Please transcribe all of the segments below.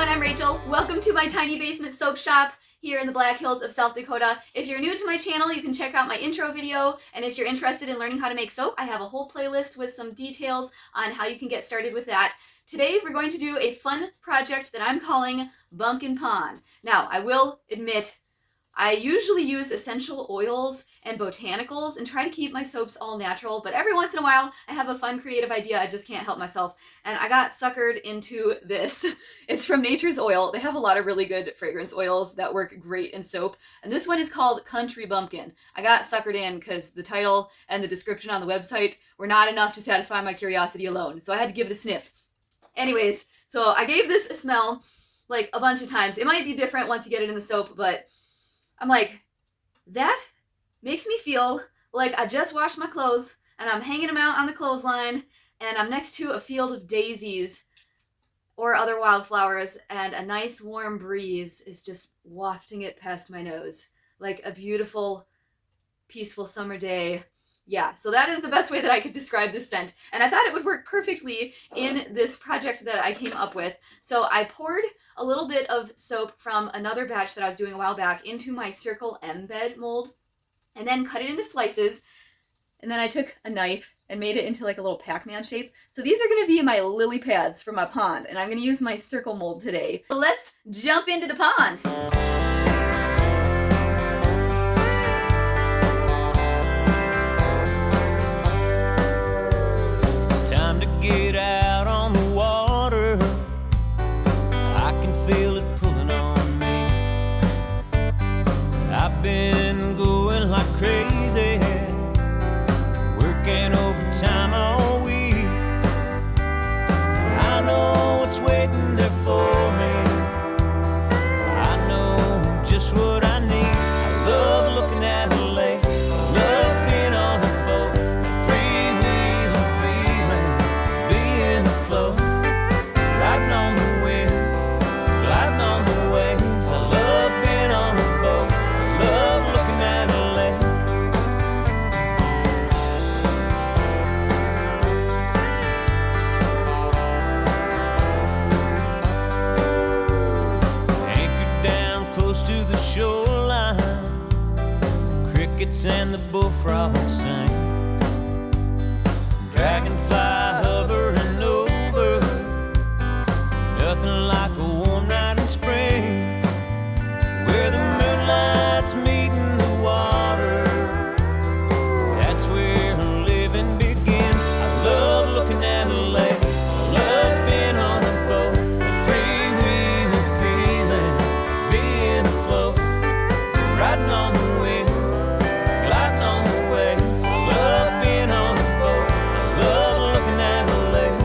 everyone, I'm Rachel. Welcome to my tiny basement soap shop here in the Black Hills of South Dakota. If you're new to my channel, you can check out my intro video, and if you're interested in learning how to make soap, I have a whole playlist with some details on how you can get started with that. Today we're going to do a fun project that I'm calling Bumpkin Pond. Now, I will admit, I usually use essential oils and botanicals and try to keep my soaps all natural, but every once in a while I have a fun creative idea. I just can't help myself. And I got suckered into this. It's from Nature's Oil. They have a lot of really good fragrance oils that work great in soap. And this one is called Country Bumpkin. I got suckered in because the title and the description on the website were not enough to satisfy my curiosity alone. So I had to give it a sniff. Anyways, so I gave this a smell like a bunch of times. It might be different once you get it in the soap, but I'm like, that makes me feel like I just washed my clothes and I'm hanging them out on the clothesline and I'm next to a field of daisies or other wildflowers and a nice warm breeze is just wafting it past my nose like a beautiful, peaceful summer day. Yeah, so that is the best way that I could describe this scent. And I thought it would work perfectly in this project that I came up with. So I poured a little bit of soap from another batch that I was doing a while back into my Circle M bed mold and then cut it into slices. And then I took a knife and made it into like a little Pac-Man shape. So these are gonna be my lily pads for my pond, and I'm gonna use my circle mold today. So let's jump into the pond. Get out on the water, I can feel it pulling on me. I've been going like crazy, working overtime all week. I know what's waiting there for me. I know just what I need. I love looking at the lake, I love being on the boat, freewheeling, feeling, being afloat, riding on the wind, gliding on the waves. I love being on the boat, I love looking at the lake. Anchored down close to the shoreline, crickets and the bullfrogs sing, dragonfly hovering over, nothing like a warm night in spring, where the moonlight's meeting the water. That's where living begins. I love looking at a lake, I love being on the boat, freewheeling, feeling, being afloat, riding on the wind, gliding on the waves. I love being on the boat, I love looking at the lake.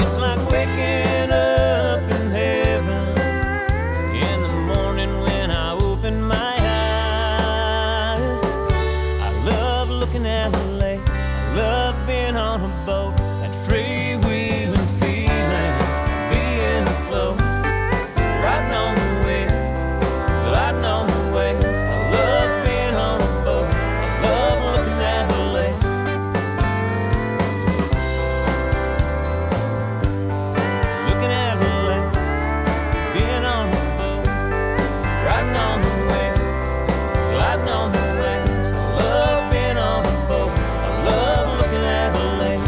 It's like waking up in heaven in the morning when I open my eyes. I love looking at the lake, I love being on a boat, that freewheeling feeling, being afloat, riding on the wind, gliding on the waves. I love being on a boat, I love looking at the lake. Looking at the lake, being on the boat, riding on the wind, gliding on the waves. I love being on the boat, I love looking at the lake.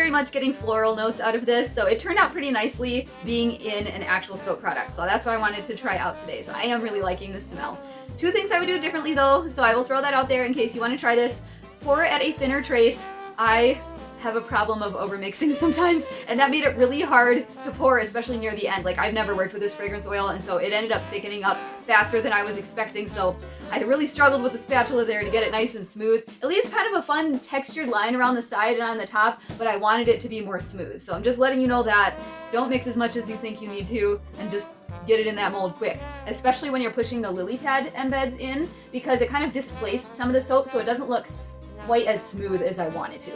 very much getting floral notes out of this, so it turned out pretty nicely being in an actual soap product. So that's what I wanted to try out today. So I am really liking the smell. 2 things I would do differently though, so I will throw that out there in case you want to try this. Pour it at a thinner trace. I have a problem of overmixing sometimes, and that made it really hard to pour, especially near the end. Like, I've never worked with this fragrance oil, and so it ended up thickening up faster than I was expecting, so I really struggled with the spatula there to get it nice and smooth. It leaves kind of a fun textured line around the side and on the top, but I wanted it to be more smooth. So I'm just letting you know that don't mix as much as you think you need to, and just get it in that mold quick, especially when you're pushing the lily pad embeds in, because it kind of displaced some of the soap, so it doesn't look quite as smooth as I wanted to.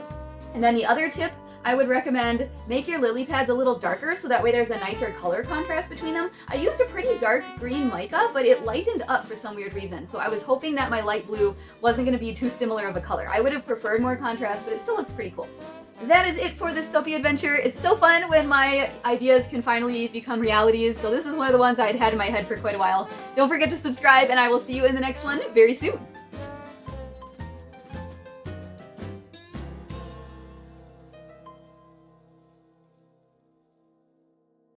And then the other tip I would recommend, make your lily pads a little darker so that way there's a nicer color contrast between them. I used a pretty dark green mica, but it lightened up for some weird reason. So I was hoping that my light blue wasn't going to be too similar of a color. I would have preferred more contrast, but it still looks pretty cool. That is it for this soapy adventure. It's so fun when my ideas can finally become realities. So this is one of the ones I had had in my head for quite a while. Don't forget to subscribe, and I will see you in the next one very soon.